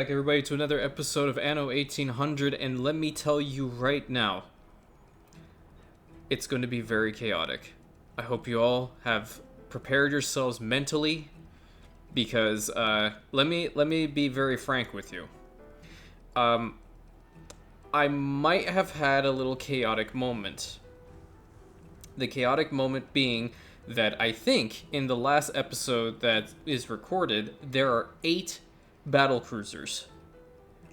back, everybody, to another episode of Anno 1800, and let me tell you right now, it's going to be very chaotic. I hope you all have prepared yourselves mentally, because let me be very frank with you. I might have had a little chaotic moment. The chaotic moment being that I think in the last episode that is recorded, there are 8 battle cruisers.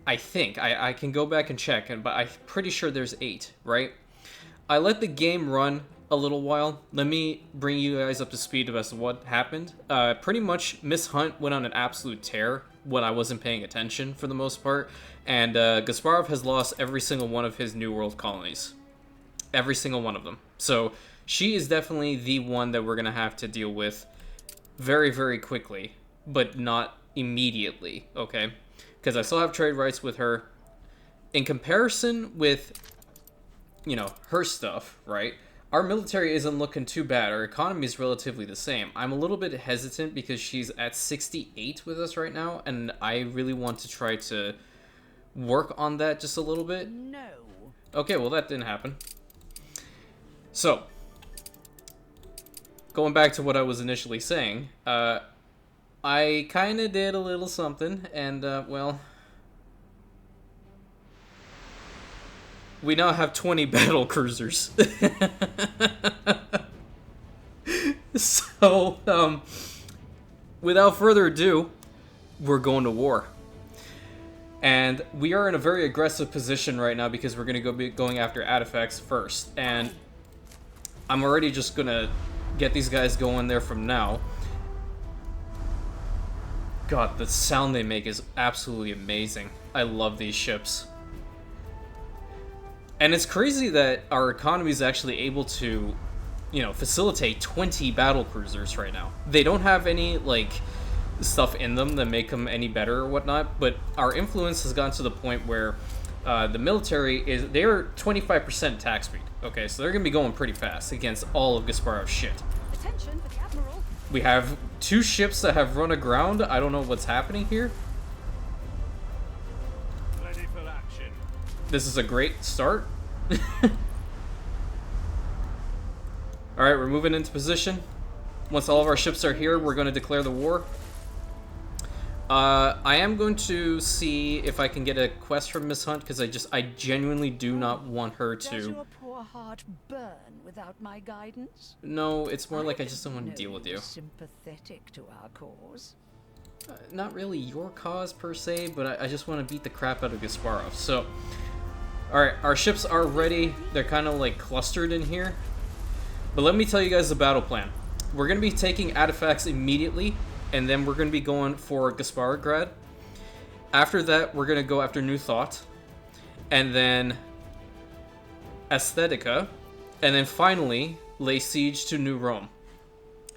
I think. I can go back and check, but I'm pretty sure there's 8, right? I let the game run a little while. Let me bring you guys up to speed as to what happened. Pretty much, Miss Hunt went on an absolute tear when I wasn't paying attention for the most part, and Gasparov has lost every single one of his New World colonies. Every single one of them. So she is definitely the one that we're going to have to deal with very, very quickly, but not immediately, okay? Because I still have trade rights with her. In comparison with, you know, her stuff, right? Our military isn't looking too bad. Our economy is relatively the same. I'm a little bit hesitant because she's at 68 with us right now, and I really want to try to work on that just a little bit. No. Okay, well, that didn't happen. So, going back to what I was initially saying, I kind of did a little something, and, well, we now have 20 battle cruisers. So, without further ado, we're going to war. And we are in a very aggressive position right now because we're going to be going after artifacts first. And I'm already just going to get these guys going there from now. God, the sound they make is absolutely amazing. I love these ships. And it's crazy that our economy is actually able to, you know, facilitate 20 battle cruisers right now. They don't have any, like, stuff in them that make them any better or whatnot, but our influence has gotten to the point where the military is, they're 25% attack speed. Okay, so they're going to be going pretty fast against all of Gasparov's shit. Attention for the Admiral. We have 2 ships that have run aground. I don't know what's happening here. Ready for action. This is a great start. Alright, we're moving into position. Once all of our ships are here, we're going to declare the war. I am going to see if I can get a quest from Miss Hunt, because I genuinely do not want her to... Does your poor heart burn without my guidance? No, it's more like I just don't want to deal with you. Sympathetic to our cause. Not really your cause, per se, but I just want to beat the crap out of Gasparov. So, alright, our ships are ready. They're kind of, like, clustered in here. But let me tell you guys the battle plan. We're going to be taking artifacts immediately, and then we're going to be going for Gasparograd. After that, we're going to go after New Thought, and then Aesthetica, and then finally lay siege to New Rome.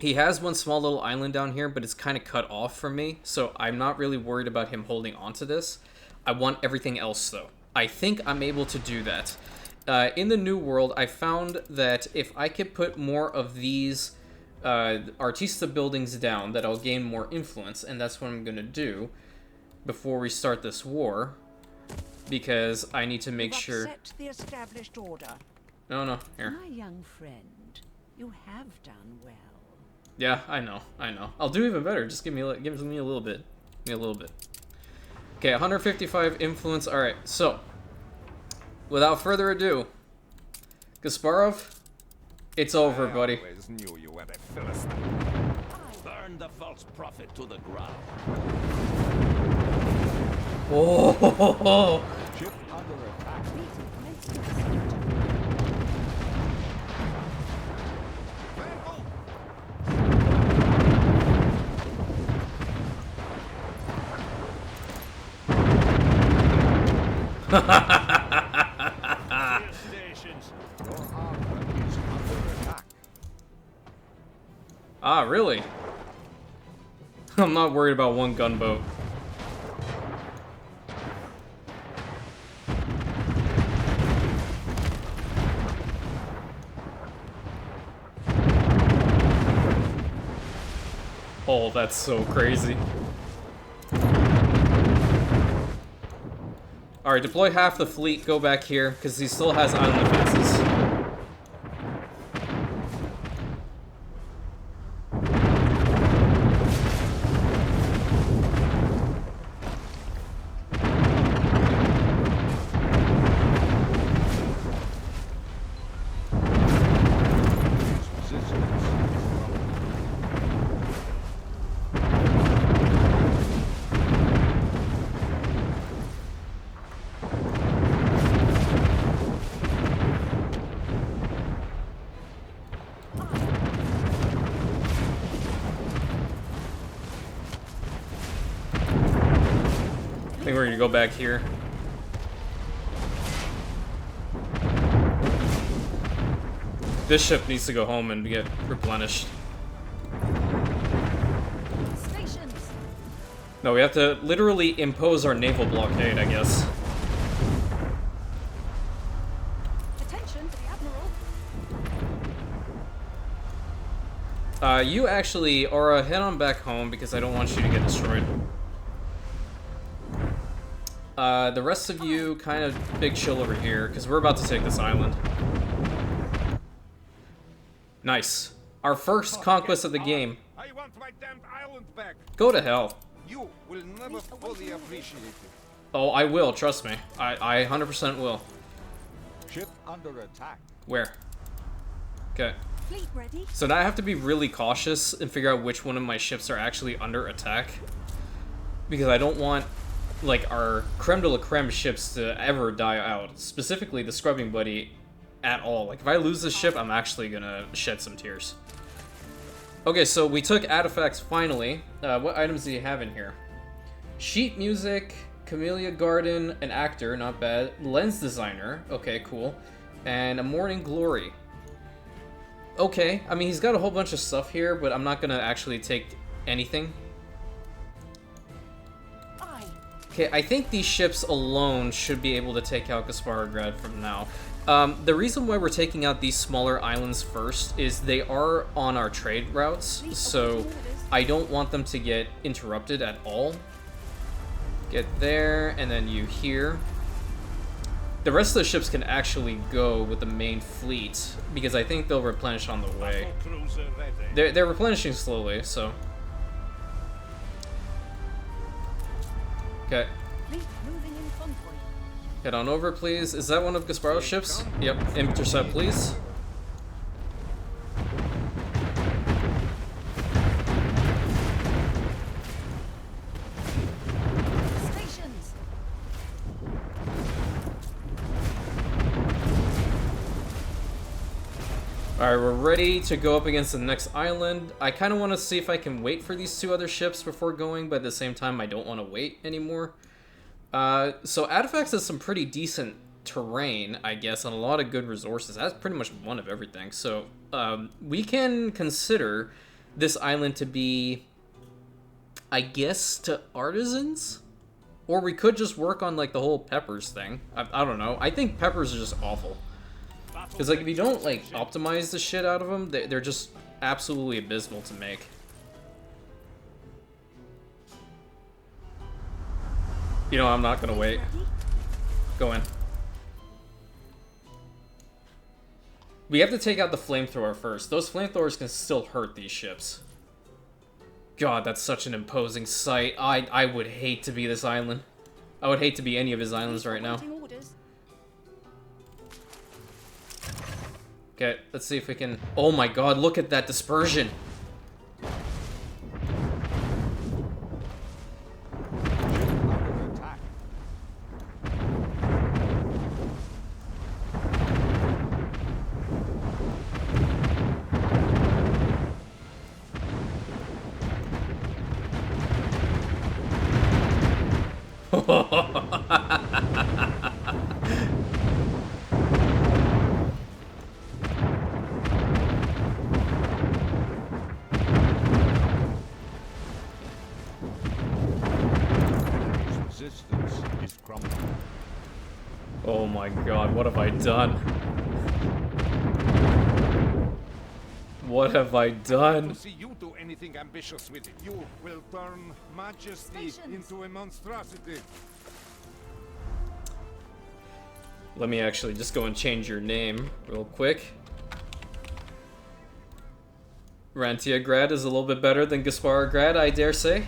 He has one small little island down here, but it's kind of cut off from me, so I'm not really worried about him holding onto this. I want everything else, though. I think I'm able to do that. In the New World, I found that if I could put more of these Artista buildings down, that I'll gain more influence, and that's what I'm going to do before we start this war, because I need to make sure... Upset the established order. No, here. My young friend, you have done well. Yeah, I know. I'll do even better. Just give me a little bit. Give me a little bit. Okay, 155 influence. Alright, so, without further ado, Gasparov, it's over, buddy. I always knew you were a Philistine. Burn the false prophet to the ground. Oh, Ship under attack. Stations. Your harbor is under attack. Ah, really? I'm not worried about one gunboat. Oh, that's so crazy. Alright, deploy half the fleet, go back here, because he still has island defenses. I think we're gonna go back here. This ship needs to go home and get replenished. Stations. No, we have to literally impose our naval blockade, I guess. Attention to the Admiral. You actually, Aura, head on back home because I don't want you to get destroyed. The rest of you, kind of big chill over here, because we're about to take this island. Nice. Our first conquest of the game. I want my damned island back. Go to hell. You will never fully appreciate it. Oh, I will, trust me. I 100% will. Ship under attack. Where? Okay. Fleet ready. So now I have to be really cautious and figure out which one of my ships are actually under attack. Because I don't want, like, our creme de la creme ships to ever die out. Specifically the scrubbing buddy at all. Like, if I lose this ship, I'm actually gonna shed some tears. Okay, so we took artifacts finally. What items do you have in here? Sheet music, camellia garden, an actor, not bad. Lens designer, okay, cool. And a morning glory. Okay, I mean, he's got a whole bunch of stuff here, but I'm not gonna actually take anything. Okay, I think these ships alone should be able to take out Gasparograd from now. The reason why we're taking out these smaller islands first is they are on our trade routes, so I don't want them to get interrupted at all. Get there, and then you here. The rest of the ships can actually go with the main fleet, because I think they'll replenish on the way. They're replenishing slowly, so... Okay. Head on over, please. Is that one of Gasparo's ships? Yep. Intercept, please. Stations. Alright, we're ready to go up against the next island. I kind of want to see if I can wait for these two other ships before going, but at the same time, I don't want to wait anymore. So Artifacts has some pretty decent terrain, I guess, and a lot of good resources. That's pretty much one of everything. So we can consider this island to be, I guess, to artisans? Or we could just work on, like, the whole peppers thing. I don't know. I think peppers are just awful. Because, like, if you don't, like, optimize the shit out of them, they're just absolutely abysmal to make. You know, I'm not gonna wait. Go in. We have to take out the flamethrower first. Those flamethrowers can still hurt these ships. God, that's such an imposing sight. I would hate to be this island. I would hate to be any of his islands right now. Okay, let's see if we can... Oh my god, look at that dispersion! Oh my god, what have I done? What have I done? To see you do anything ambitious with it, you will turn majesty into a monstrosity. Let me actually just go and change your name real quick. Rantiagrad is a little bit better than Gaspargrad, I dare say.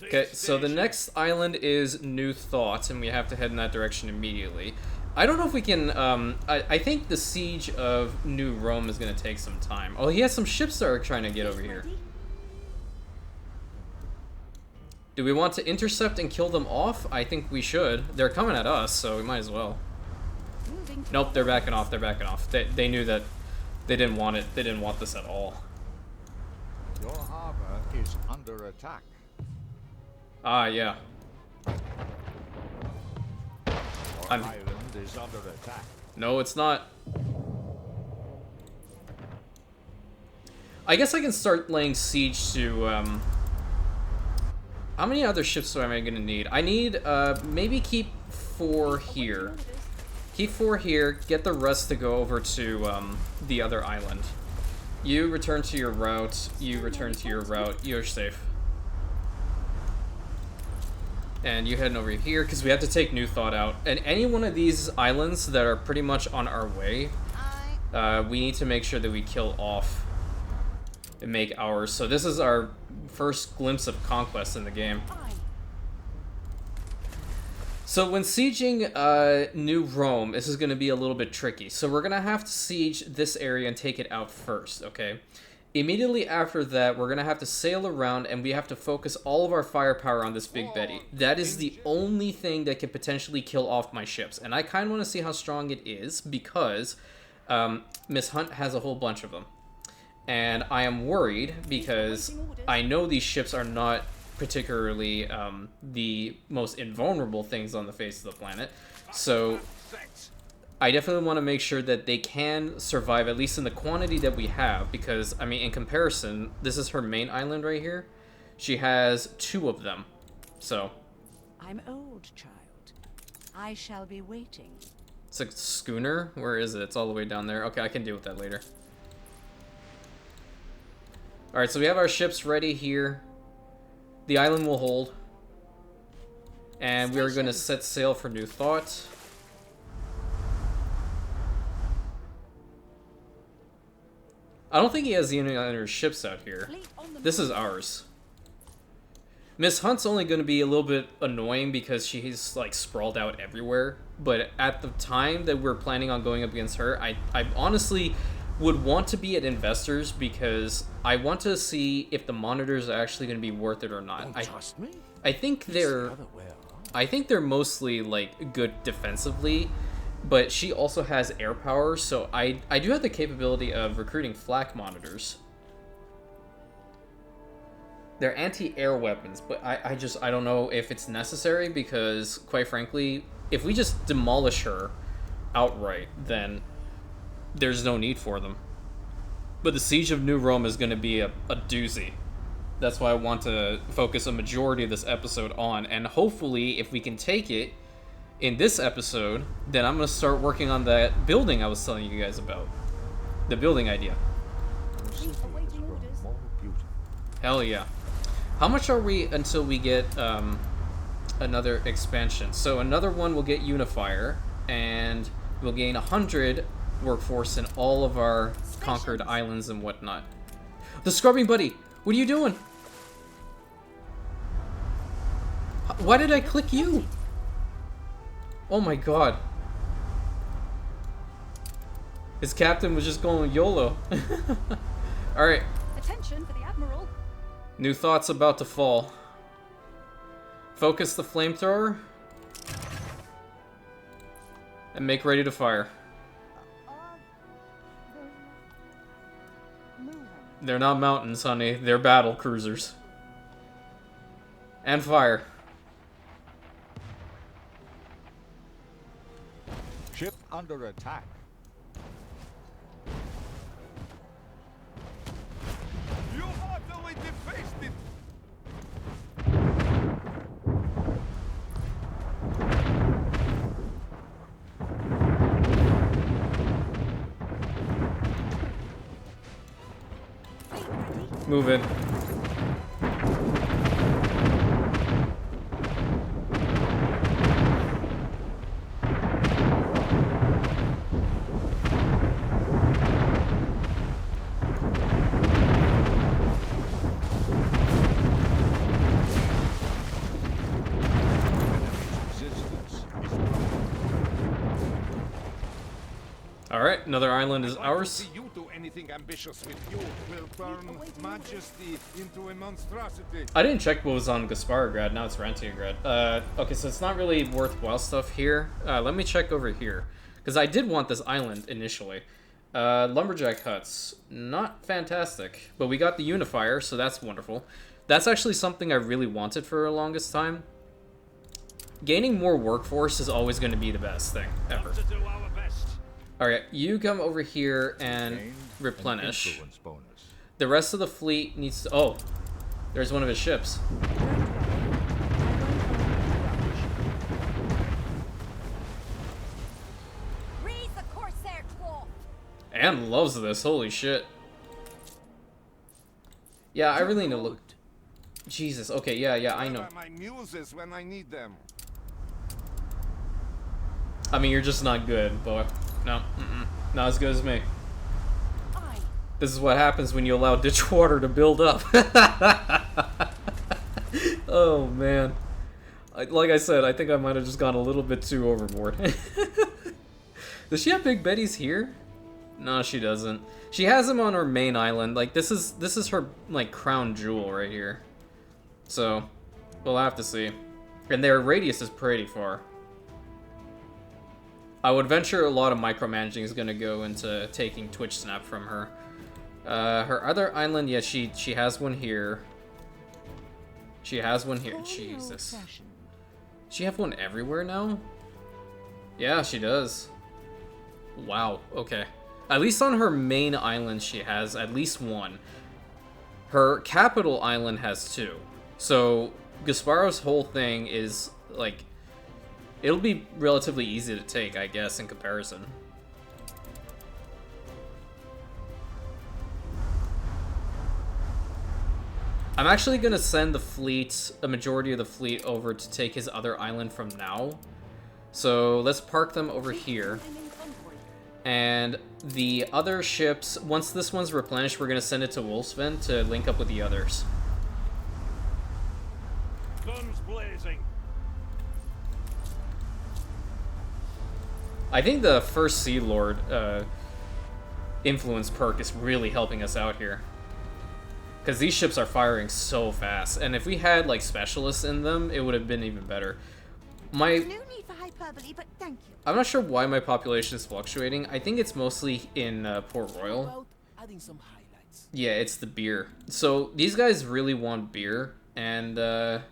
Okay, so the next island is New Thought, and we have to head in that direction immediately. I don't know if we can, I think the siege of New Rome is going to take some time. Oh, he has some ships that are trying to get over here. Do we want to intercept and kill them off? I think we should. They're coming at us, so we might as well. Nope, they're backing off, they're backing off. They knew that they didn't want it. They didn't want this at all. Your harbor is under attack. Ah, yeah. Your island is under attack. No, it's not. I guess I can start laying siege to, how many other ships am I going to need? I need, maybe keep 4 here. Keep 4 here, get the rest to go over to, the other island. You return to your route, you return to your route, you're safe. And you heading over here, because we have to take New Thought out. And any one of these islands that are pretty much on our way, we need to make sure that we kill off and make ours. So this is our first glimpse of conquest in the game. So when sieging New Rome, this is going to be a little bit tricky. So we're going to have to siege this area and take it out first, okay? Immediately after that, we're going to have to sail around and we have to focus all of our firepower on this Big Betty. That is the only thing that can potentially kill off my ships. And I kind of want to see how strong it is because Miss Hunt has a whole bunch of them. And I am worried because I know these ships are not particularly the most invulnerable things on the face of the planet. So I definitely want to make sure that they can survive, at least in the quantity that we have, because, I mean, in comparison, this is her main island right here. She has 2 of them, so. I'm old, child. I shall be waiting. It's a schooner? Where is it? It's all the way down there. Okay, I can deal with that later. Alright, so we have our ships ready here. The island will hold. And we're going to set sail for New Thought. I don't think he has any other ships out here. This is ours. Miss Hunt's only going to be a little bit annoying because she's like sprawled out everywhere. But at the time that we're planning on going up against her, I honestly would want to be at investors because I want to see if the monitors are actually going to be worth it or not. I think they're mostly like good defensively. But she also has air power, so I do have the capability of recruiting flak monitors. They're anti-air weapons, but I don't know if it's necessary because, quite frankly, if we just demolish her outright, then there's no need for them. But the Siege of New Rome is going to be a doozy. That's why I want to focus a majority of this episode on, and hopefully, if we can take it in this episode, then I'm going to start working on that building I was telling you guys about. The building idea. Hell yeah. How much are we until we get another expansion? So another one will get Unifier, and we'll gain 100 workforce in all of our conquered islands and whatnot. The Scrubbing Buddy! What are you doing? Why did I click you? Oh my god. His captain was just going YOLO. Alright. Attention for the Admiral. New Thought's about to fall. Focus the flamethrower. And make ready to fire. They're not mountains, honey. They're battle cruisers. And fire. Ship under attack. You utterly defaced it! Move in. Alright, another island is I'd like to ours. see you do anything ambitious with you. Will burn majesty into a monstrosity. I didn't check what was on Gasparograd, now it's Rantiograd. Okay, so it's not really worthwhile stuff here. Let me check over here. Because I did want this island initially. Lumberjack huts, not fantastic. But we got the unifier, so that's wonderful. That's actually something I really wanted for the longest time. Gaining more workforce is always going to be the best thing ever. To do our best. Alright, you come over here and Gained an replenish. influence bonus. The rest of the fleet needs to... Oh, there's one of his ships. Raise the corsair claw. Anne loves this, holy shit. Yeah, I really need to look... Jesus, okay, yeah, I know. Where are my muses when I need them? I mean, you're just not good, but... No, not as good as me. I This is what happens when you allow ditch water to build up. Oh, man. Like I said, I think I might have just gone a little bit too overboard. Does she have Big Betty's here? No, she doesn't. She has him on her main island. Like, this is her, like, crown jewel right here. So, we'll have to see. And their radius is pretty far. I would venture a lot of micromanaging is going to go into taking Twitch Snap from her. Her other island, yeah, she has one here. She has one here. Jesus. She have one everywhere now? Yeah, she does. Wow, okay. At least on her main island she has at least one. Her capital island has two. So, Gasparo's whole thing is, like... It'll be relatively easy to take, I guess, in comparison. I'm actually gonna send the fleet, a majority of the fleet, over to take his other island from now. So let's park them over here. And the other ships, once this one's replenished, we're gonna send it to Wolfsven to link up with the others. Guns blazing. I think the first Sea Lord influence perk is really helping us out here. Because these ships are firing so fast. And if we had, like, specialists in them, it would have been even better. no need for hyperbole, but thank you. I'm not sure why my population is fluctuating. I think it's mostly in Port Royal. About adding some highlights. Yeah, it's the beer. So these guys really want beer. And,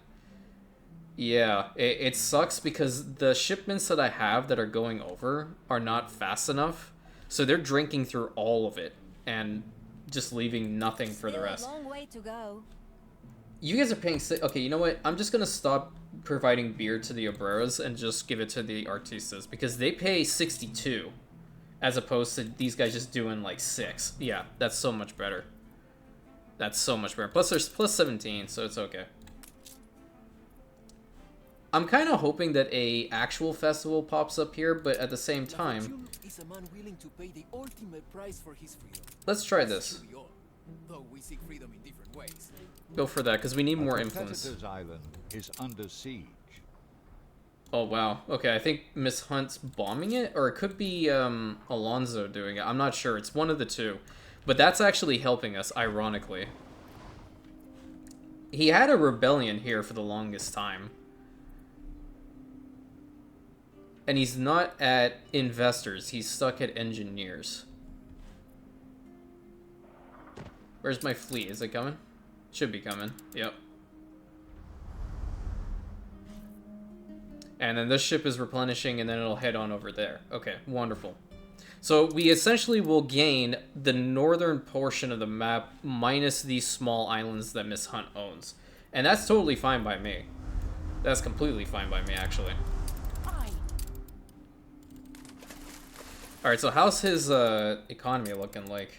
yeah, it sucks because the shipments that I have that are going over are not fast enough. So they're drinking through all of it and just leaving nothing for the rest. A long way to go. You guys are paying... Okay, you know what? I'm just going to stop providing beer to the Obreras and just give it to the Artistas because they pay 62 as opposed to these guys just doing like 6. Yeah, that's so much better. That's so much better. Plus there's plus 17, so it's okay. I'm kind of hoping that a actual festival pops up here, but at the same time, Is a man willing to pay the ultimate price for his freedom. let's try this. Here we are, though we seek freedom in different ways. Go for that, because we need more A influence. competitor's island is under siege. Oh, wow. Okay, I think Miss Hunt's bombing it, or it could be Alonso doing it. I'm not sure. It's one of the two. But that's actually helping us, ironically. He had a rebellion here for the longest time. And he's not at investors. He's stuck at engineers. Where's my fleet? Is it coming? Should be coming. Yep. And then this ship is replenishing, and then it'll head on over there. Okay, wonderful. So we essentially will gain the northern portion of the map minus these small islands that Miss Hunt owns. And that's totally fine by me. That's completely fine by me, actually. Alright, so how's his economy looking like?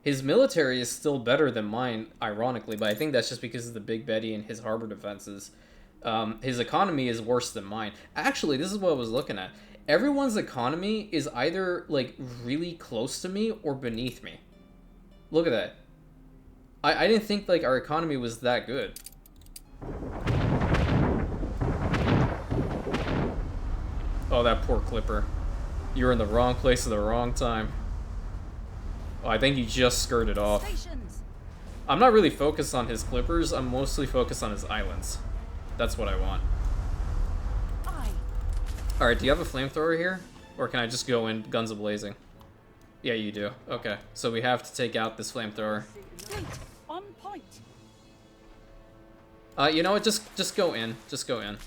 His military is still better than mine, ironically, but I think that's just because of the Big Betty and his harbor defenses. His economy is worse than mine. Actually, this is what I was looking at. Everyone's economy is either, like, really close to me or beneath me. Look at that. I didn't think, like, our economy was that good. Oh, that poor Clipper. You're in the wrong place at the wrong time. Oh, I think you just skirted off. Stations. I'm not really focused on his clippers. I'm mostly focused on his islands. That's what I want. Aye. Alright, do you have a flamethrower here? Or can I just go in guns a-blazing? Yeah, you do. Okay, so we have to take out this flamethrower. Fleet on point. You know what? Just go in. Just go in.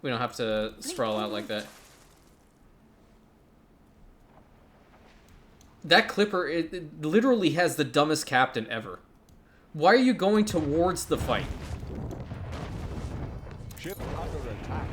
We don't have to sprawl out like that. That Clipper, it literally has the dumbest captain ever. Why are you going towards the fight? Ship under attack.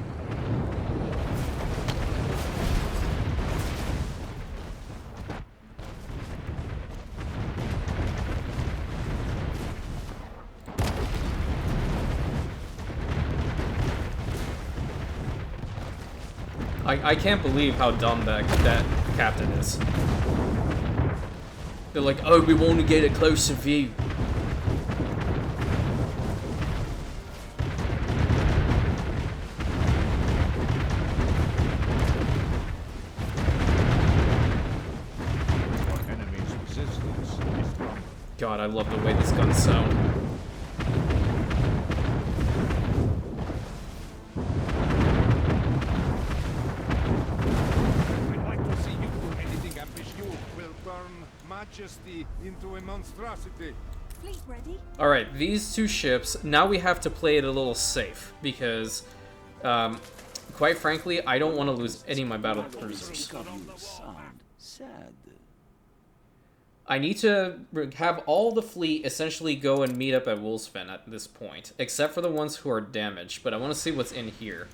I can't believe how dumb that captain is. They're like, oh, we want to get a closer view. Our enemy's resistance is strong. God, I love the way this guns sound. I'd like to see you do anything ambitious. You will burn majesty into a monstrosity. Fleet ready. Alright, these two ships, now we have to play it a little safe, because, quite frankly, I don't want to lose any of my battle cruisers. Sound sad. I need to have all the fleet essentially go and meet up at Wolfsfen at this point, except for the ones who are damaged, but I want to see what's in here.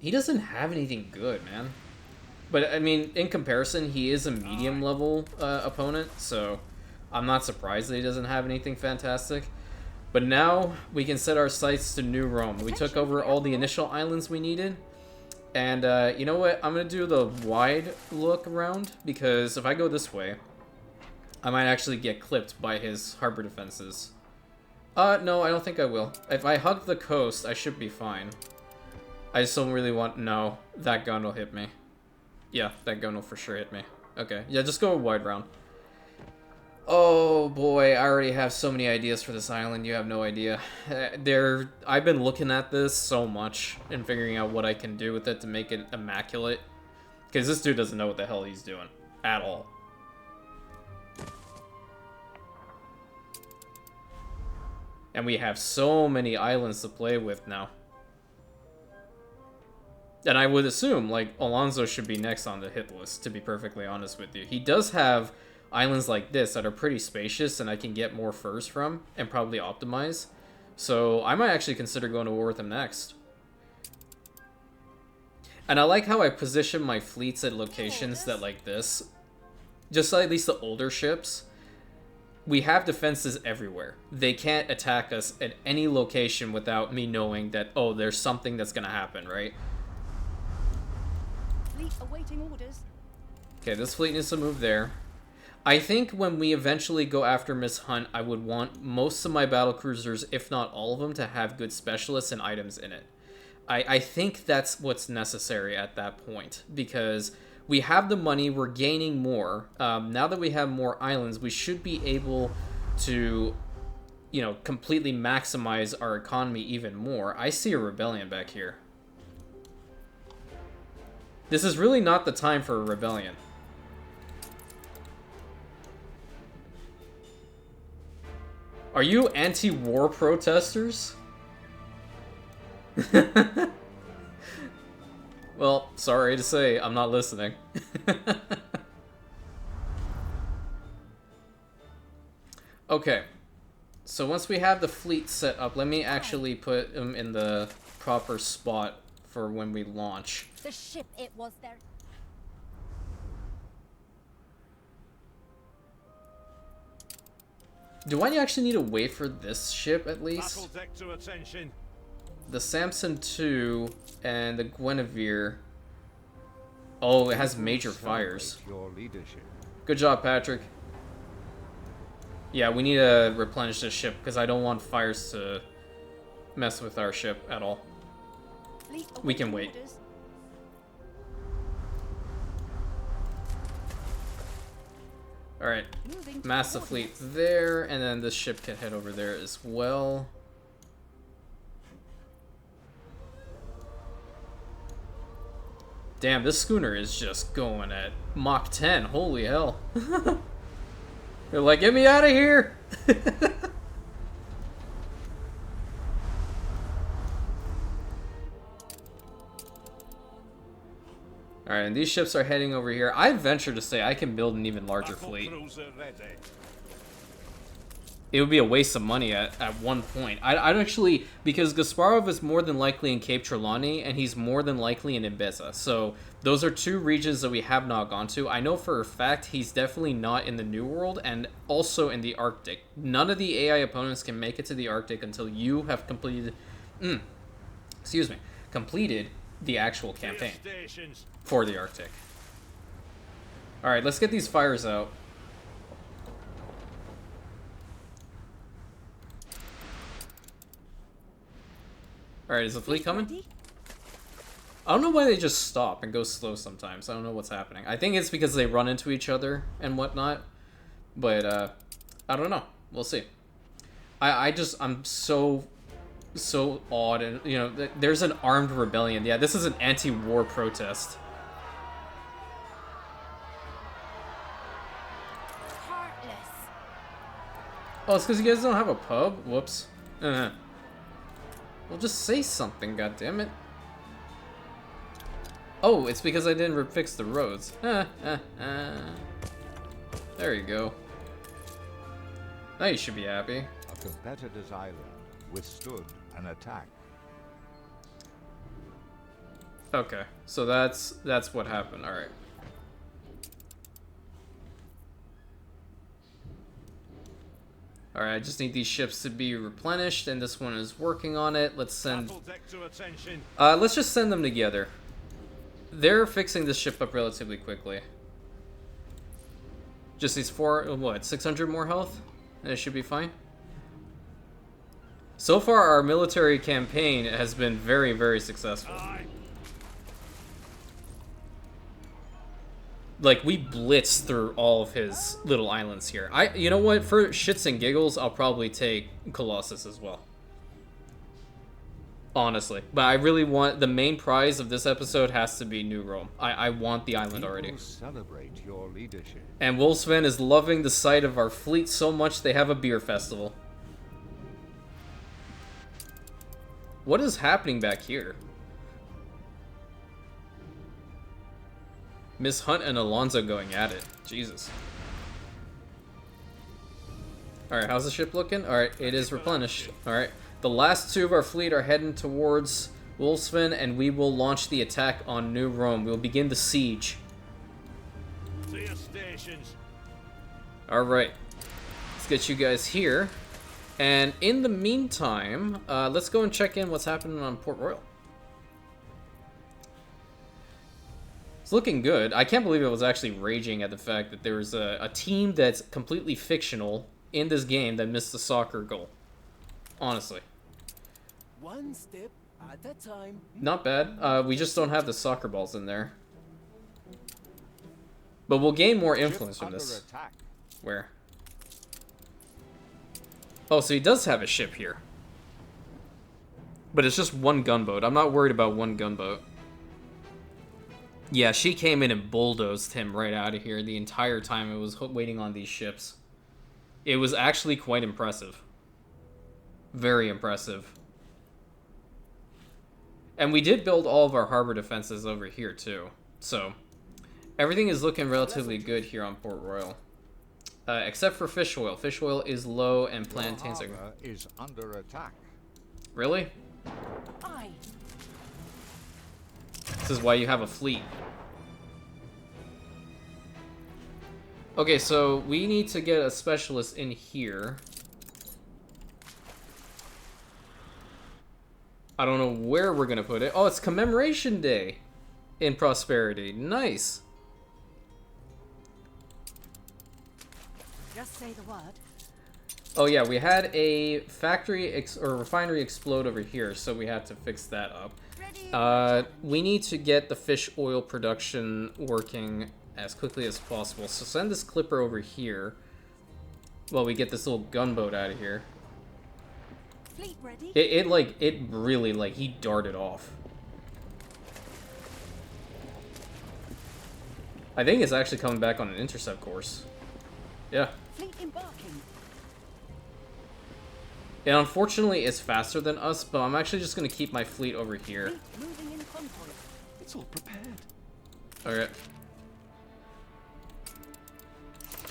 He doesn't have anything good, man. But, I mean, in comparison, he is a medium-level opponent, so I'm not surprised that he doesn't have anything fantastic. But now, we can set our sights to New Rome. We took over all the initial islands we needed. And, you know what? I'm going to do the wide look around, because if I go this way, I might actually get clipped by his harbor defenses. No, I don't think I will. If I hug the coast, I should be fine. I just don't really want... No, that gun will hit me. Yeah, that gun will for sure hit me. Okay, yeah, just go a wide round. Oh boy, I already have so many ideas for this island, you have no idea. I've been looking at this so much and figuring out what I can do with it to make it immaculate. Because this dude doesn't know what the hell he's doing. At all. And we have so many islands to play with now. And I would assume, like, Alonso should be next on the hit list, to be perfectly honest with you. He does have islands like this that are pretty spacious and I can get more furs from and probably optimize. So I might actually consider going to war with him next. And I like how I position my fleets at locations that, like this, just like at least the older ships, we have defenses everywhere. They can't attack us at any location without me knowing that, oh, there's something that's going to happen, right? Fleet awaiting orders. Okay, this fleet needs to move there. I think when we eventually go after Miss Hunt, I would want most of my battle cruisers, if not all of them, to have good specialists and items in it. I think that's what's necessary at that point, because we have the money, we're gaining more. Now that we have more islands, we should be able to, you know, completely maximize our economy even more. I see a rebellion back here. This is really not the time for a rebellion. Are you anti-war protesters? Well, sorry to say, I'm not listening. Okay, so once we have the fleet set up, let me actually put them in the proper spot for when we launch. The ship it was there. Do I actually need to wait for this ship at least? Battle deck to attention. The Samson 2 and the Guinevere. Oh, it has major fires. Your leadership. Good job, Patrick. Yeah, we need to replenish this ship because I don't want fires to mess with our ship at all. Fleet We can awaiting wait. orders. Alright, Moving to massive fleet there, and then this ship can head over there as well. Damn, this schooner is just going at Mach 10. Holy hell. They're like, get me out of here! Alright, and these ships are heading over here. I venture to say I can build an even larger fleet. It would be a waste of money at one point. I'd actually, because Gasparov is more than likely in Cape Trelawney, and he's more than likely in Ibiza. So those are two regions that we have not gone to. I know for a fact he's definitely not in the New World, and also in the Arctic. None of the AI opponents can make it to the Arctic until you have completed, completed the actual campaign for the Arctic. Alright, let's get these fires out. Alright, is the fleet coming? I don't know why they just stop and go slow sometimes. I don't know what's happening. I think it's because they run into each other and whatnot. But, I don't know. We'll see. I'm so awed. And, you know, there's an armed rebellion. Yeah, this is an anti-war protest. Heartless. Oh, it's because you guys don't have a pub? Whoops. Well, just say something, goddammit. Oh, it's because I didn't fix the roads. There you go. Now you should be happy. A competitor's island withstood an attack. Okay, so that's what happened. All right. Alright, I just need these ships to be replenished, and this one is working on it. Let's send... let's just send them together. They're fixing this ship up relatively quickly. Just these 600 more health? And it should be fine. So far, our military campaign has been very, very successful. Like, we blitz through all of his little islands here. You know what? For shits and giggles, I'll probably take Colossus as well. Honestly. But I really want... The main prize of this episode has to be New Rome. I want the island already. Celebrate your leadership. And Wolfsven is loving the sight of our fleet so much they have a beer festival. What is happening back here? Miss Hunt and Alonso going at it. Jesus. Alright, how's the ship looking? Alright, it is replenished. Alright, the last two of our fleet are heading towards Wolfsven, and we will launch the attack on New Rome. We'll begin the siege. To your stations. Alright, let's get you guys here. And in the meantime, let's go and check in what's happening on Port Royal. Looking good. I can't believe it was actually raging at the fact that there was a team that's completely fictional in this game that missed the soccer goal. Honestly. One step at a time. Not bad. We just don't have the soccer balls in there. But we'll gain more influence from this. Where? Oh, so he does have a ship here. But it's just one gunboat. I'm not worried about one gunboat. Yeah, she came in and bulldozed him right out of here the entire time it was waiting on these ships. It was actually quite impressive. Very impressive. And we did build all of our harbor defenses over here too. So, everything is looking relatively good here on Port Royal. Except for fish oil. Fish oil is low and plantains are... is under attack. Really? Aye. This is why you have a fleet. Okay, so we need to get a specialist in here. I don't know where we're gonna put it. Oh, it's Commemoration Day in Prosperity. Nice. Just say the word. Oh yeah, we had a factory or refinery explode over here, so we had to fix that up. We need to get the fish oil production working as quickly as possible. So send this clipper over here while we get this little gunboat out of here. Fleet ready? It really, like, he darted off. I think it's actually coming back on an intercept course. Yeah. Fleet embarking. And unfortunately, it's faster than us, but I'm actually just going to keep my fleet over here. Fleet moving in convoy. It's all prepared. Alright.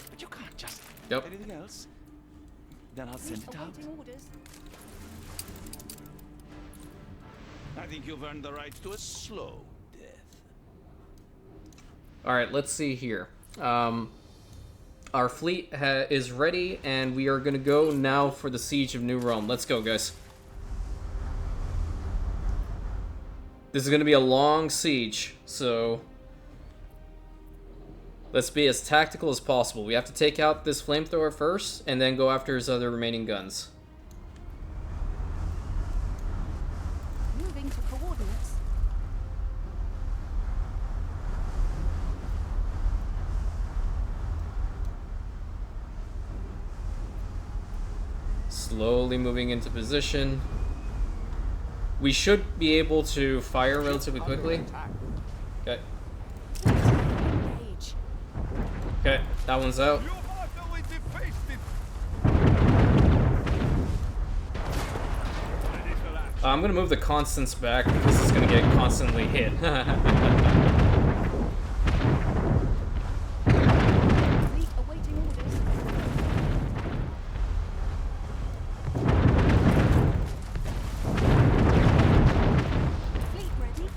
But you can't just... Yep. Anything else? Then I'll Fleet send it out. awaiting orders. I think you've earned the right to a slow death. Alright, let's see here. Our fleet is ready, and we are going to go now for the Siege of New Rome. Let's go, guys. This is going to be a long siege, so let's be as tactical as possible. We have to take out this flamethrower first, and then go after his other remaining guns. Moving to coordinates. Slowly moving into position. We should be able to fire relatively quickly. Okay. Engage. Okay, that one's out. You utterly defaced it. Ready for that. I'm gonna move the constants back because it's gonna get constantly hit. Fleet awaiting orders. Fleet ready?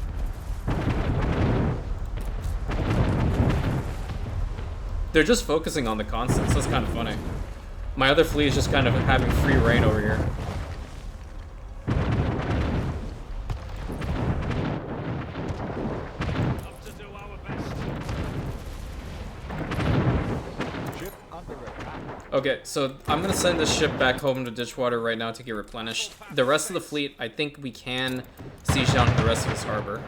They're just focusing on the constants. That's kind of funny. My other fleet is just kind of having free reign over here. Up to do our best. Ship under attack. Okay, so I'm gonna send this ship back home to Ditchwater right now to get replenished. The rest of the fleet, I think we can siege down the rest of this harbor.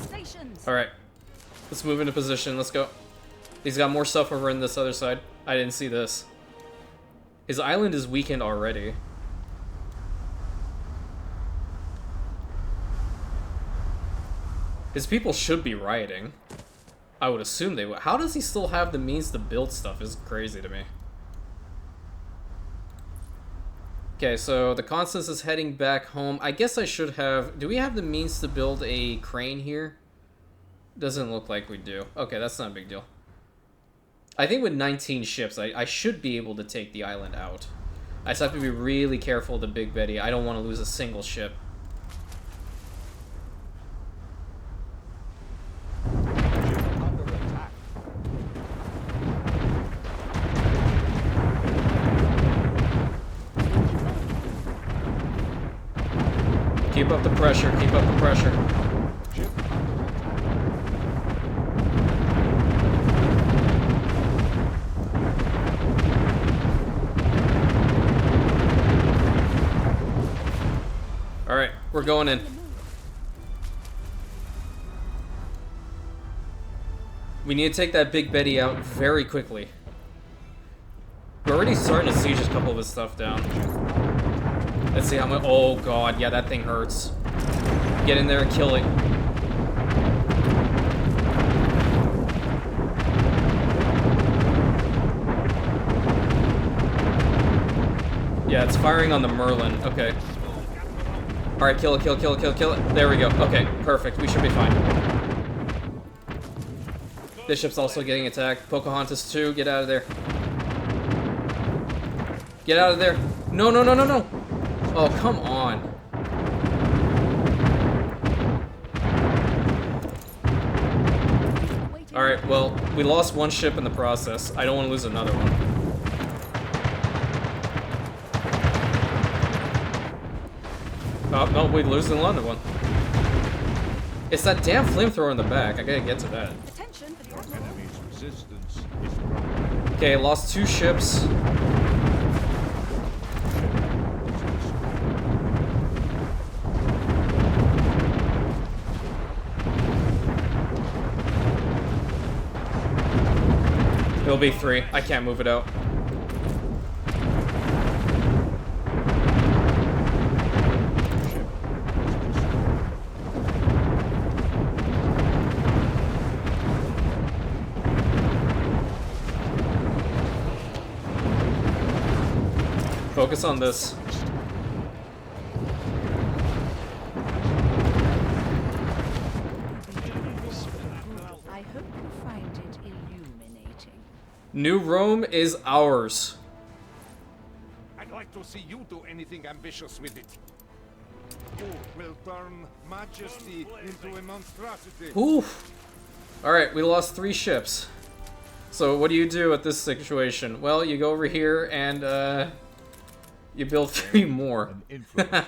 Stations. Alright, let's move into position. Let's go. He's got more stuff over in this other side. I didn't see this. His island is weakened already. His people should be rioting. I would assume they would. How does he still have the means to build stuff is crazy to me. Okay, so the Constance is heading back home. I guess I should have... Do we have the means to build a crane here? Doesn't look like we do. Okay, that's not a big deal. I think with 19 ships, I should be able to take the island out. I just have to be really careful of the Big Betty. I don't want to lose a single ship. Ship under attack. Keep up the pressure, keep up the pressure. Ship under attack. Alright, we're going in. We need to take that Big Betty out very quickly. We're already starting to siege a couple of his stuff down. Let's see how much... Oh god, yeah, that thing hurts. Get in there and kill it. Yeah, it's firing on the Merlin. Okay. Alright, kill it, kill it, kill it, kill it, kill it. There we go. Okay, perfect. We should be fine. This ship's also getting attacked. Pocahontas 2, get out of there. Get out of there. No, no, no, no, no. Oh, come on. Alright, well, we lost one ship in the process. I don't want to lose another one. Oh, no, we lose another one. It's that damn flamethrower in the back. I gotta get to that. Attention for the admiral. Enemy's resistance is growing. Okay, lost 2 ships. There'll be 3. I can't move it out. Focus on this. I hope you find it illuminating. New Rome is ours. I'd like to see you do anything ambitious with it. You will turn majesty into a monstrosity. Oof. Alright, we lost 3 ships. So what do you do at this situation? Well, you go over here and, you build 3 more. An influence.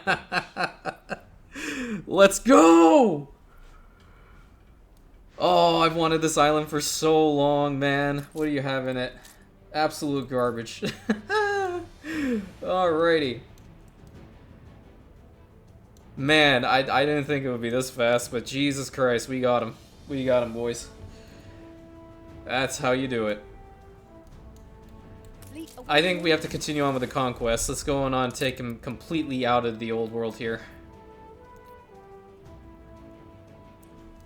Let's go! Oh, I've wanted this island for so long, man. What do you have in it? Absolute garbage. Alrighty. Man, I didn't think it would be this fast, but Jesus Christ, we got him. We got him, boys. That's how you do it. I think we have to continue on with the conquest. Let's go on and take him completely out of the old world here.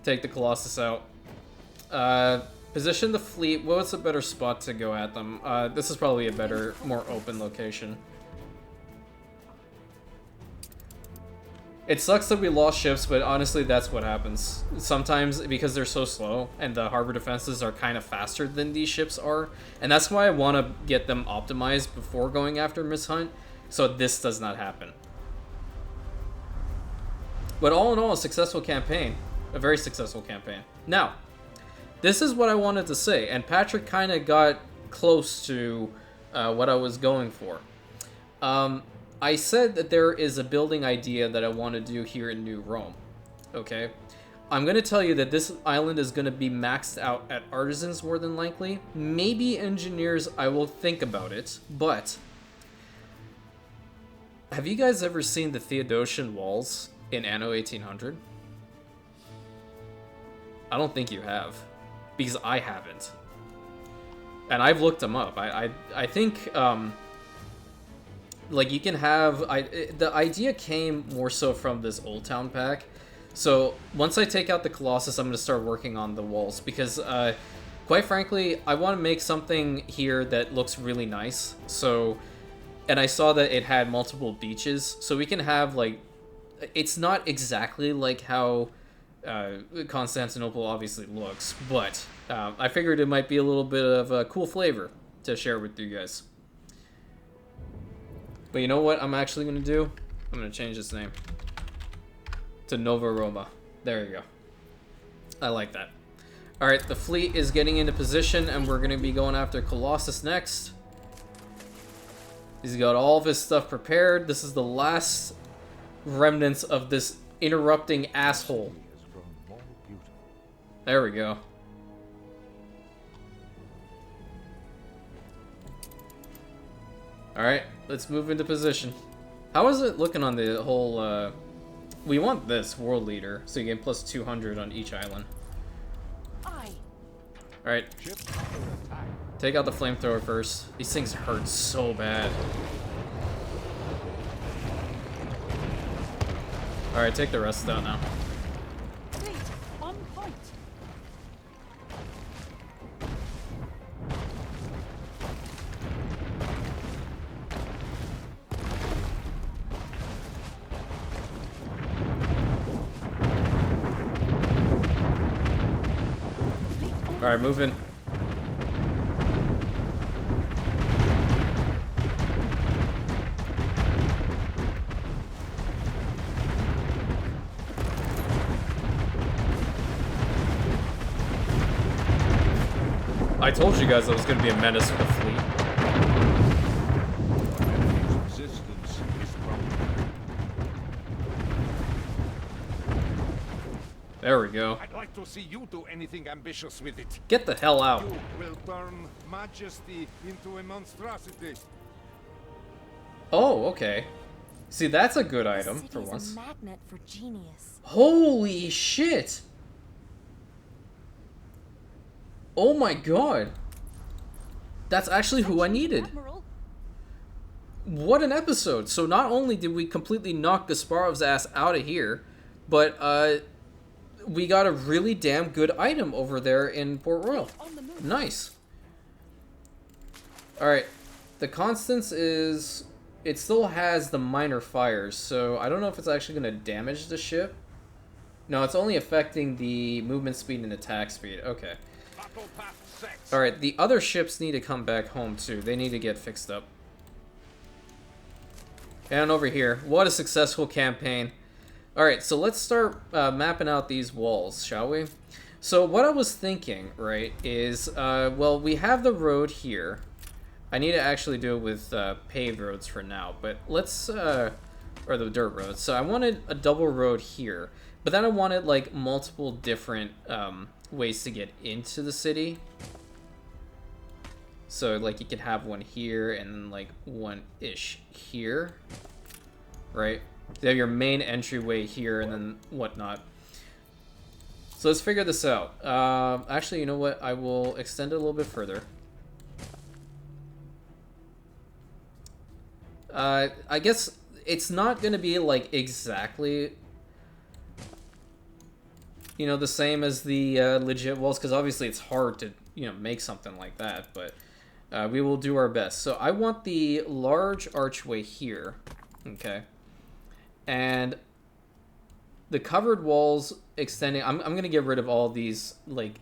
Take the Colossus out. Position the fleet. What's a better spot to go at them? This is probably a better, more open location. It sucks that we lost ships, but honestly, that's what happens. Sometimes, because they're so slow, and the harbor defenses are kind of faster than these ships are, and that's why I want to get them optimized before going after Miss Hunt, so this does not happen. But all in all, a successful campaign. A very successful campaign. Now, this is what I wanted to say, and Patrick kind of got close to what I was going for. I said that there is a building idea that I want to do here in New Rome. Okay? I'm going to tell you that this island is going to be maxed out at artisans more than likely. Maybe engineers, I will think about it. But, have you guys ever seen the Theodosian walls in Anno 1800? I don't think you have. Because I haven't. And I've looked them up. I think... like, you can have... the idea came more so from this Old Town pack. So, once I take out the Colossus, I'm going to start working on the walls. Because, quite frankly, I want to make something here that looks really nice. So, and I saw that it had multiple beaches. So we can have, like... It's not exactly like how Constantinople obviously looks. But I figured it might be a little bit of a cool flavor to share with you guys. But you know what I'm actually going to do? I'm going to change its name to Nova Roma. There you go. I like that. Alright, the fleet is getting into position, and we're going to be going after Colossus next. He's got all of his stuff prepared. This is the last remnants of this interrupting asshole. There we go. Alright, let's move into position. How is it looking on the whole, we want this World Leader, so you get plus 200 on each island. Alright. Take out the flamethrower first. These things hurt so bad. Alright, take the rest out now. On point. Alright, move in. I told you guys I was going to be a menace with the fleet. Resistance is broken. There we go. I'd like to see you do anything ambitious with it. Get the hell out. You will turn majesty into a monstrosity. Oh, okay. See, that's a good item for City's once. a magnet for genius. Holy shit! Oh my god. That's actually who I needed. Admiral. What an episode! So not only did we completely knock Gasparov's ass out of here, but we got a really damn good item over there in Port Royal. Nice. Alright, the Constance is... It still has the minor fires, so I don't know if it's actually going to damage the ship. No, it's only affecting the movement speed and attack speed. Okay. Alright, the other ships need to come back home too. They need to get fixed up. And over here, what a successful campaign. Alright, so let's start mapping out these walls, shall we? So what I was thinking, right, is, well, we have the road here. I need to actually do it with paved roads for now, but let's, or the dirt roads. So I wanted a double road here, but then I wanted, like, multiple different ways to get into the city. So, like, you could have one here and then, like, one-ish here, right? You have your main entryway here and then whatnot. So let's figure this out. Actually, you know what? I will extend it a little bit further. I guess it's not going to be, like, exactly, you know, the same as the legit walls, because obviously it's hard to, you know, make something like that, but we will do our best. So I want the large archway here, okay, and the covered walls extending. I'm going to get rid of all these, like,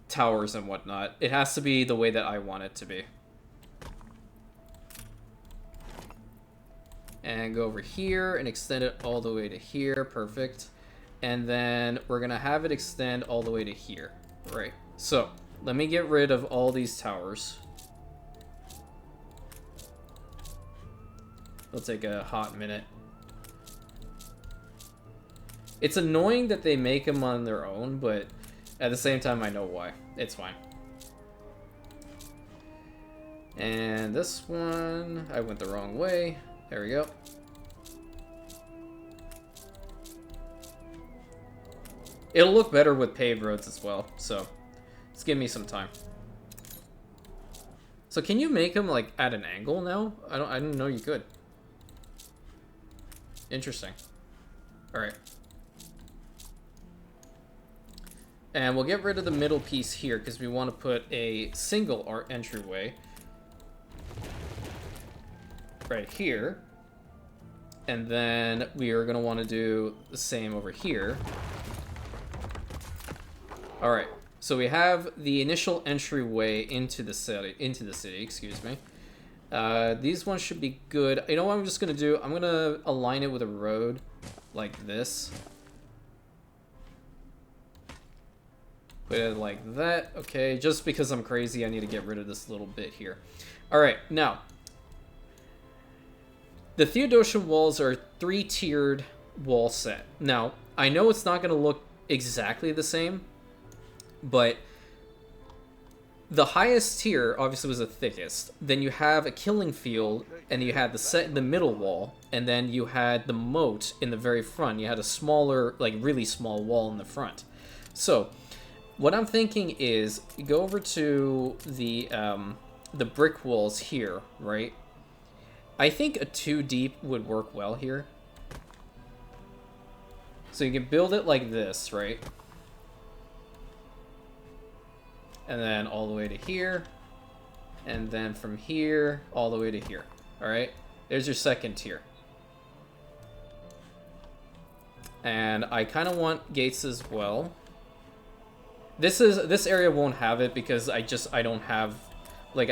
towers and whatnot. It has to be the way that I want it to be. And go over here and extend it all the way to here. Perfect. And then we're going to have it extend all the way to here. Right. So, let me get rid of all these towers. It'll take a hot minute. It's annoying that they make them on their own, but at the same time, I know why. It's fine. And this one, I went the wrong way. There we go. It'll look better with paved roads as well, so just give me some time. So can you make them, like, at an angle now? I didn't know you could. Interesting. Alright. And we'll get rid of the middle piece here because we want to put a single art entryway right here. And then we are going to want to do the same over here. Alright, so we have the initial entryway into the city, excuse me. These ones should be good. You know what I'm just going to do? I'm going to align it with a road like this. Put it like that. Okay, just because I'm crazy, I need to get rid of this little bit here. Alright, now. The Theodosian walls are a 3-tiered wall set. Now, I know it's not going to look exactly the same, but the highest tier obviously was the thickest. Then you have a killing field, and you had the set in the middle wall, and then you had the moat in the very front. You had a smaller, like really small wall in the front. So, what I'm thinking is, you go over to the brick walls here, right? I think a 2 deep would work well here. So you can build it like this, right? And then all the way to here. And then from here, all the way to here. Alright? There's your second tier. And I kind of want gates as well. This area won't have it because I don't have, like,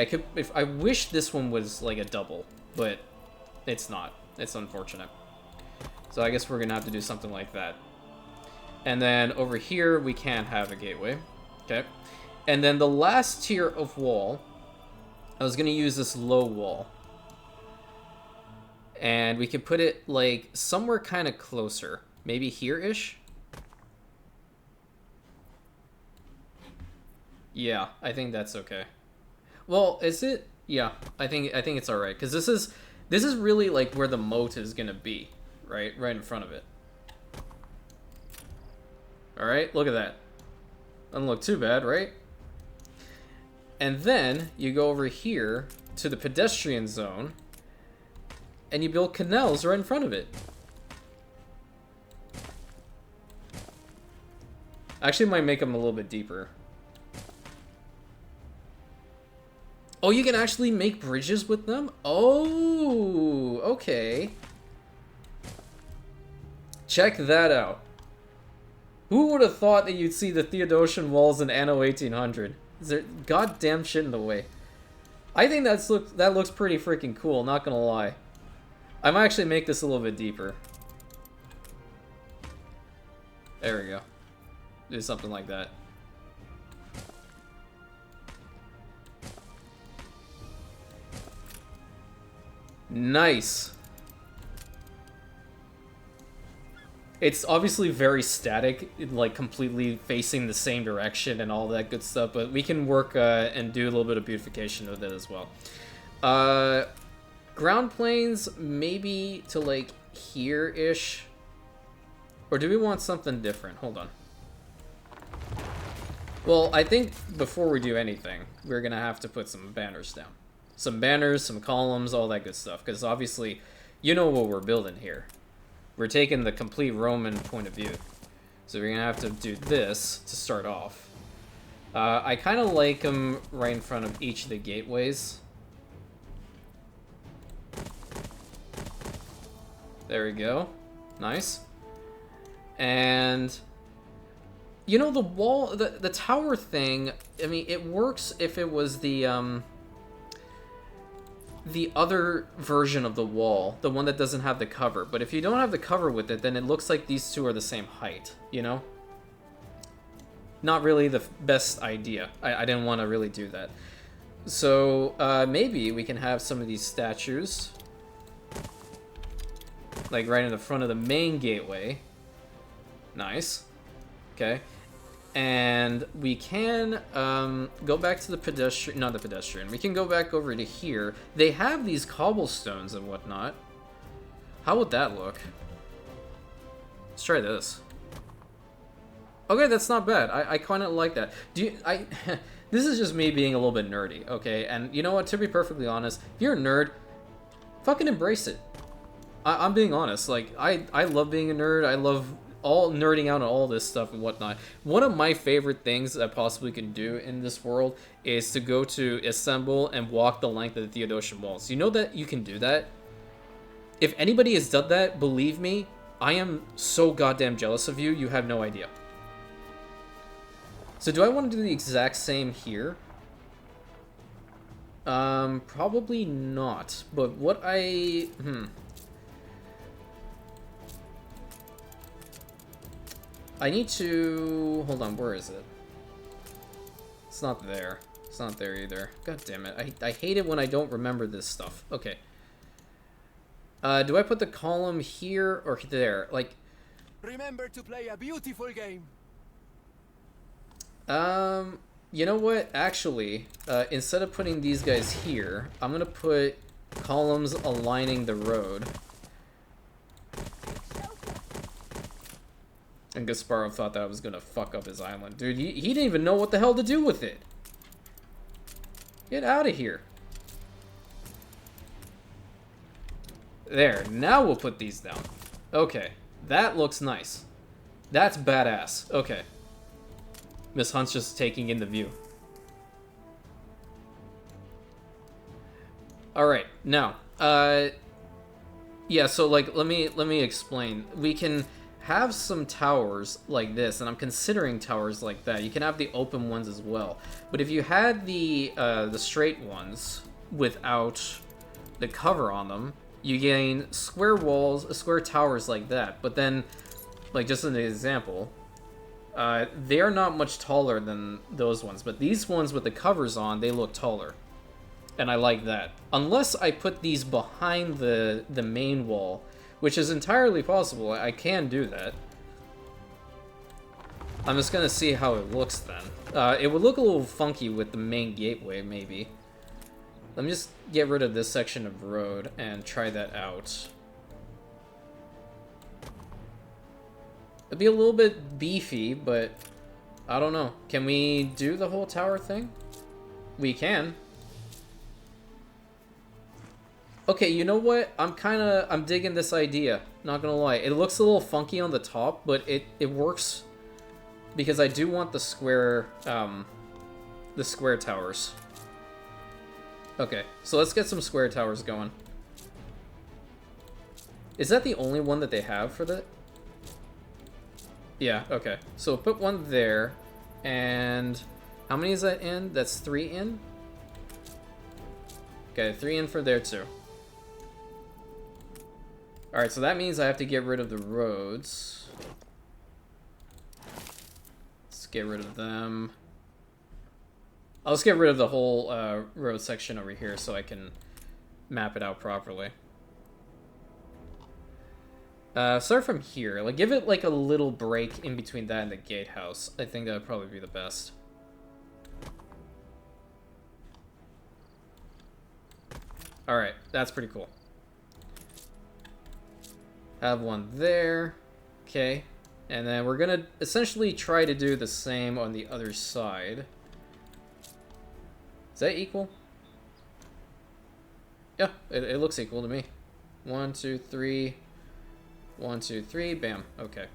I wish this one was like a double, but it's not. It's unfortunate. So I guess we're gonna have to do something like that. And then over here we can't have a gateway. Okay. And then the last tier of wall, I was gonna use this low wall. And we could put it like somewhere kind of closer. Maybe here-ish? Yeah, I think that's okay. Well, is it? Yeah, I think it's alright, because this is really like where the moat is gonna be, right? Right in front of it. Alright, look at that. Doesn't look too bad, right? And then you go over here to the pedestrian zone, and you build canals right in front of it. Actually, might make them a little bit deeper. Oh, you can actually make bridges with them? Oh, okay. Check that out. Who would have thought that you'd see the Theodosian walls in Anno 1800? Is there goddamn shit in the way? I think that looks pretty freaking cool, not gonna lie. I might actually make this a little bit deeper. There we go. Do something like that. Nice. It's obviously very static, like completely facing the same direction and all that good stuff, but we can work and do a little bit of beautification with it as well. Ground planes, maybe to like here-ish. Or do we want something different? Hold on. Well, I think before we do anything, we're gonna have to put some banners down. Some banners, some columns, all that good stuff, because obviously, you know what we're building here. We're taking the complete Roman point of view. So we're gonna have to do this to start off. I kind of like them right in front of each of the gateways. There we go. Nice. And you know, the wall, the tower thing, I mean, it works if it was the other version of the wall, the one that doesn't have the cover. But if you don't have the cover with it, then it looks like these two are the same height, you know? Not really the best idea. I didn't want to really do that. So maybe we can have some of these statues, like right in the front of the main gateway. Nice. Okay. And we can go back to the pedestrian, not the pedestrian. We can go back over to here. They have these cobblestones and whatnot. How would that look? Let's try this. Okay, that's not bad. I kind of like that. This is just me being a little bit nerdy, okay? And you know what? To be perfectly honest, if you're a nerd, fucking embrace it. I'm being honest. Like, I love being a nerd. I love all nerding out on all this stuff and whatnot. One of my favorite things I possibly can do in this world is to go to Istanbul and walk the length of the Theodosian walls. You know that you can do that? If anybody has done that, believe me, I am so goddamn jealous of you, you have no idea. So do I want to do the exact same here? Probably not. But what I need to... Hold on, where is it? It's not there. It's not there either. God damn it. I hate it when I don't remember this stuff. Okay. Do I put the column here or there? Like... Remember to play a beautiful game. You know what? Actually, instead of putting these guys here, I'm gonna put columns aligning the road. And Gasparov thought that I was gonna fuck up his island. Dude, he didn't even know what the hell to do with it. Get out of here. There, now we'll put these down. Okay, that looks nice. That's badass. Okay. Miss Hunt's just taking in the view. Alright, now, yeah, so like let me explain. We can have some towers like this, and I'm considering towers like that. You can have the open ones as well. But if you had the straight ones without the cover on them, you gain square walls, square towers like that. But then, like just as an example, they're not much taller than those ones, but these ones with the covers on, they look taller. And I like that. Unless I put these behind the main wall, which is entirely possible. I can do that. I'm just gonna see how it looks then. It would look a little funky with the main gateway, maybe. Let me just get rid of this section of road and try that out. It'd be a little bit beefy, but I don't know. Can we do the whole tower thing? We can. Okay, you know what? I'm digging this idea. Not gonna lie. It looks a little funky on the top, but it works because I do want the square towers. Okay, so let's get some square towers going. Is that the only one that they have for that? Yeah, okay. So put one there, and how many is that in? That's 3 in? Okay, 3 in for there too. Alright, so that means I have to get rid of the roads. Let's get rid of them. I'll just get rid of the whole road section over here so I can map it out properly. Start from here. Like, give it like a little break in between that and the gatehouse. I think that would probably be the best. Alright, that's pretty cool. Have one there. Okay. And then we're gonna essentially try to do the same on the other side. Is that equal? Yeah, it looks equal to me. 1, 2, 3. 1, 2, 3. Bam. Okay.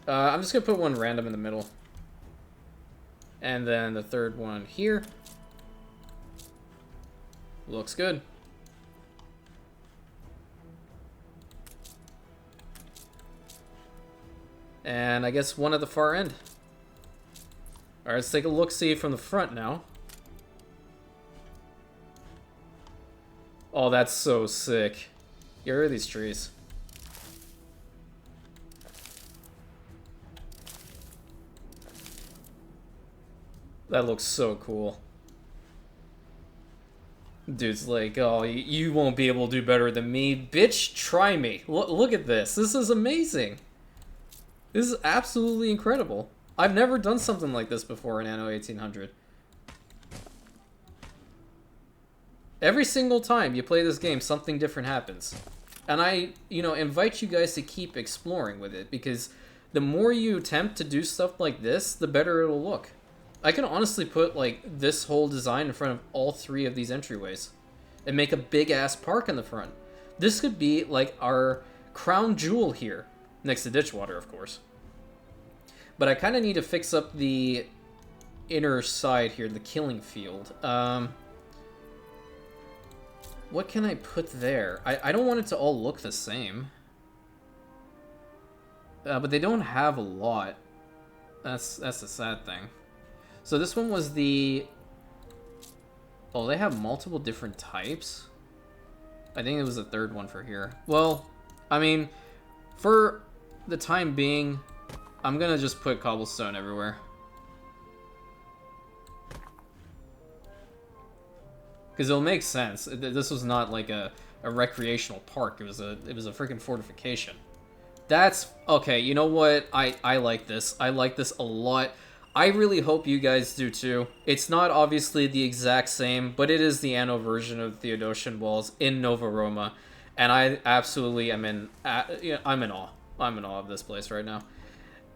I'm just gonna put one random in the middle. And then the third one here. Looks good. And I guess one at the far end. Alright, let's take a look-see from the front now. Oh, that's so sick. Get rid of these trees. That looks so cool. Dude's like, oh, you won't be able to do better than me. Bitch, try me. Look at this. This is amazing. This is absolutely incredible. I've never done something like this before in Anno 1800. Every single time you play this game, something different happens. And I, invite you guys to keep exploring with it, because the more you attempt to do stuff like this, the better it'll look. I can honestly put, like, this whole design in front of all 3 of these entryways and make a big-ass park in the front. This could be, like, our crown jewel here. Next to Ditchwater, of course. But I kind of need to fix up the inner side here, the killing field. What can I put there? I don't want it to all look the same. But they don't have a lot. That's the sad thing. So this one was the... Oh, they have multiple different types? I think it was the third one for here. Well, I mean, for the time being, I'm gonna just put cobblestone everywhere. Because it'll make sense. This was not like a recreational park. It was a freaking fortification. That's... Okay, you know what? I like this. I like this a lot. I really hope you guys do too. It's not obviously the exact same, but it is the Anno version of Theodosian Walls in Nova Roma. And I absolutely am in... I'm in awe. I'm in awe of this place right now.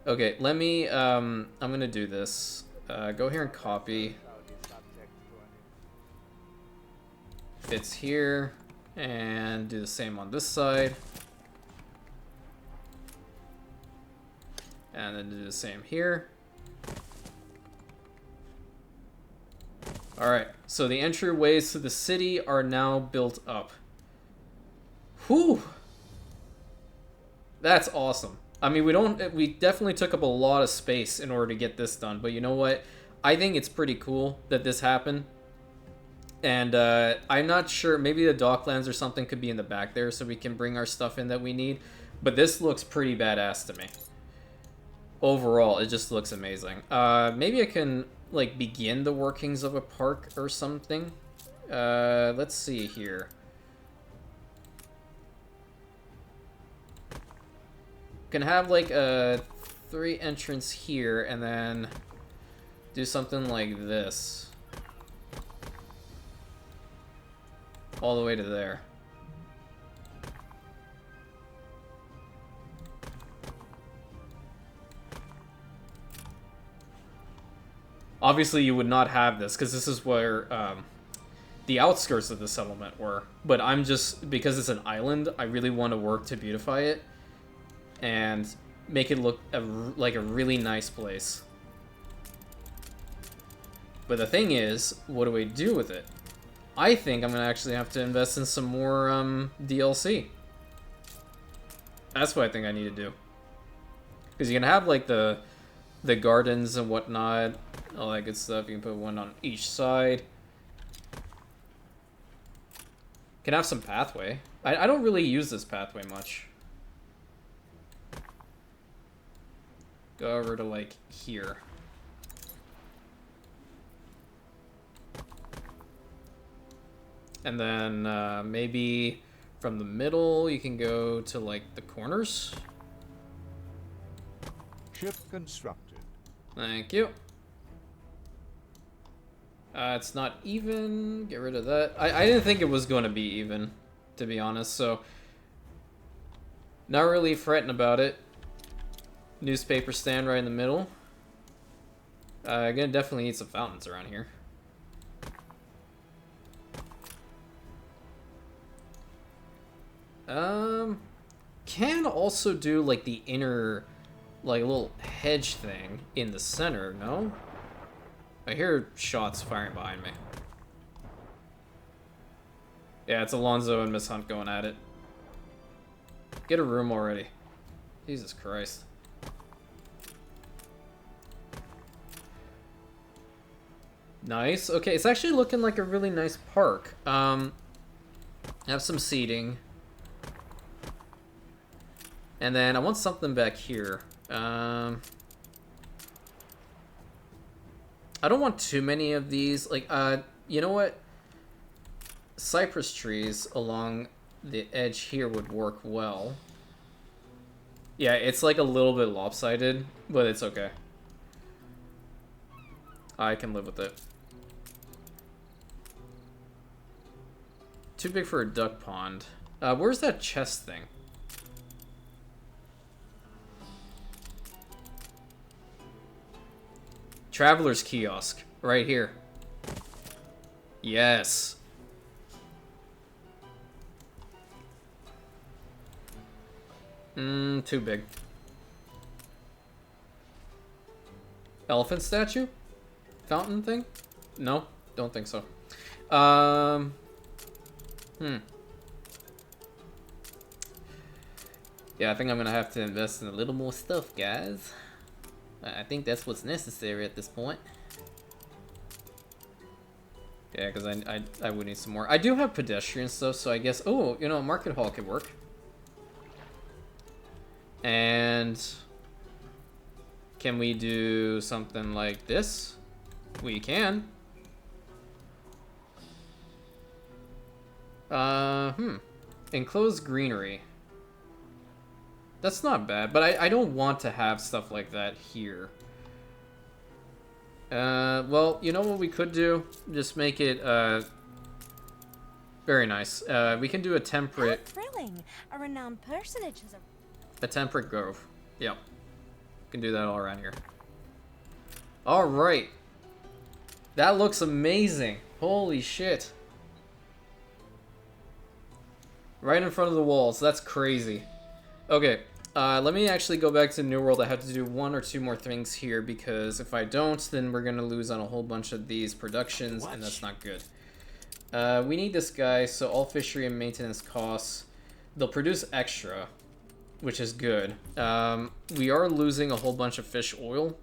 Okay, let me... I'm gonna do this. Go here and copy. Fits here. And do the same on this side. And then do the same here. Alright, so the entryways to the city are now built up. Whew! That's awesome. I mean, we definitely took up a lot of space in order to get this done, but you know what? I think it's pretty cool that this happened. And I'm not sure, maybe the docklands or something could be in the back there so we can bring our stuff in that we need. But this looks pretty badass to me. Overall, it just looks amazing. Maybe I can, like, begin the workings of a park or something. Let's see here. Can have, like, a 3 entrance here and then do something like this. All the way to there. Obviously, you would not have this, because this is where the outskirts of the settlement were. But I'm just, because it's an island, I really want to work to beautify it and make it look like a really nice place. But the thing is, what do we do with it? I think I'm going to actually have to invest in some more DLC. That's what I think I need to do. Because you can have, like, the gardens and whatnot, all that good stuff. You can put one on each side. Can have some pathway. I don't really use this pathway much. Go over to, like, here. And then maybe from the middle you can go to, like, the corners. Ship constructed. Thank you. It's not even. Get rid of that. I didn't think it was going to be even, to be honest, so not really fretting about it. Newspaper stand right in the middle. I'm gonna definitely need some fountains around here. Can also do like the inner, like, little hedge thing in the center, no? I hear shots firing behind me. Yeah, it's Alonzo and Miss Hunt going at it. Get a room already. Jesus Christ. Nice. Okay, it's actually looking like a really nice park. Have some seating. And then I want something back here. I don't want too many of these. Like, you know what? Cypress trees along the edge here would work well. Yeah, it's like a little bit lopsided, but it's okay. I can live with it. Too big for a duck pond. Where's that chest thing? Traveler's kiosk, right here. Yes. Too big. Elephant statue? Fountain thing? No, don't think so. Yeah, I think I'm gonna have to invest in a little more stuff, guys. I think that's what's necessary at this point. Yeah, because I would need some more. I do have pedestrian stuff, so I guess... Oh, you know, a market hall could work. And... can we do something like this? We can. Enclosed greenery. That's not bad, but I don't want to have stuff like that here. Well, you know what we could do? Just make it, very nice. We can do a temperate... How thrilling! A renowned personage has a temperate grove. Yep. Can do that all around here. Alright. That looks amazing. Holy shit. Right in front of the walls. That's crazy. Okay. Let me actually go back to New World. I have to do one or two more things here because if I don't, then we're going to lose on a whole bunch of these productions, and that's not good. We need this guy, so all fishery and maintenance costs. They'll produce extra, which is good. We are losing a whole bunch of fish oil,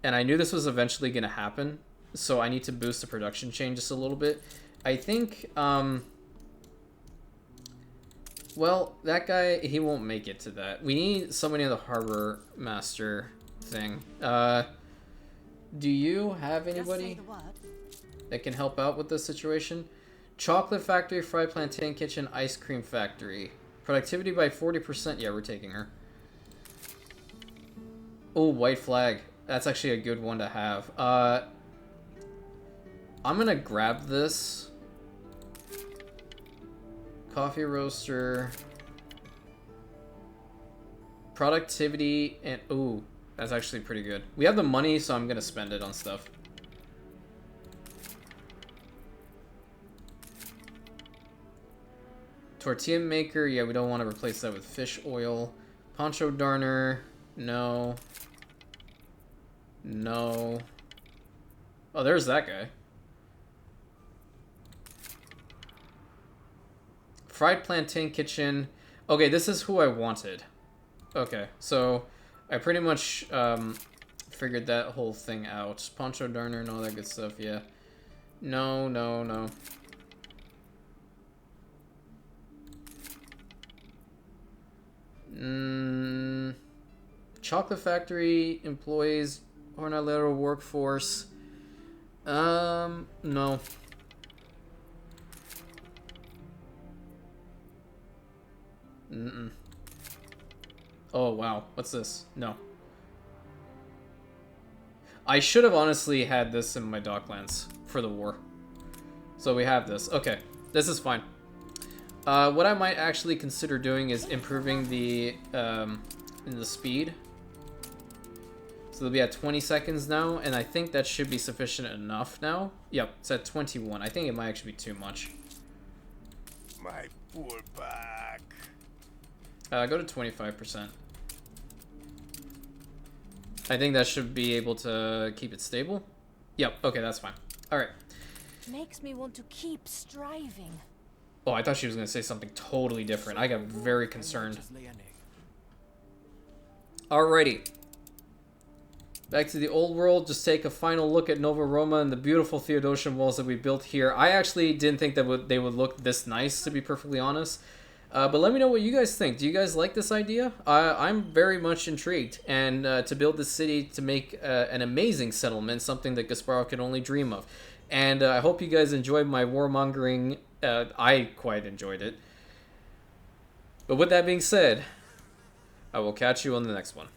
and I knew this was eventually going to happen, so I need to boost the production chain just a little bit. I think... well, that guy, he won't make it to that. We need somebody in the harbor master thing. Do you have anybody that can help out with this situation? Chocolate factory, fried plantain kitchen, ice cream factory. Productivity by 40%. Yeah, we're taking her. Oh, white flag. That's actually a good one to have. I'm gonna grab this. Coffee roaster, productivity, and ooh, that's actually pretty good. We have the money, so I'm gonna spend it on stuff. Tortilla maker, yeah, we don't want to replace that with fish oil. Poncho darner, no. No. Oh, there's that guy. Fried plantain kitchen. Okay, this is who I wanted. Okay, so I pretty much figured that whole thing out. Poncho darner and all that good stuff, yeah. No, no, no. Chocolate factory employees, Hornalero workforce. No. Oh, wow. What's this? No. I should have honestly had this in my docklands for the war. So we have this. Okay. This is fine. What I might actually consider doing is improving the speed. So they'll be at 20 seconds now, and I think that should be sufficient enough now. Yep, it's at 21. I think it might actually be too much. My poor back. Go to 25%. I think that should be able to keep it stable. Yep, okay, that's fine. Alright. Makes me want to keep striving. Oh, I thought she was going to say something totally different. I got very concerned. Just lay an egg. Alrighty. Back to the old world, just take a final look at Nova Roma and the beautiful Theodosian walls that we built here. I actually didn't think that they would look this nice, to be perfectly honest. But let me know what you guys think. Do you guys like this idea? I'm very much intrigued. And to build this city to make an amazing settlement, something that Gasparro could only dream of. And I hope you guys enjoyed my warmongering. I quite enjoyed it. But with that being said, I will catch you on the next one.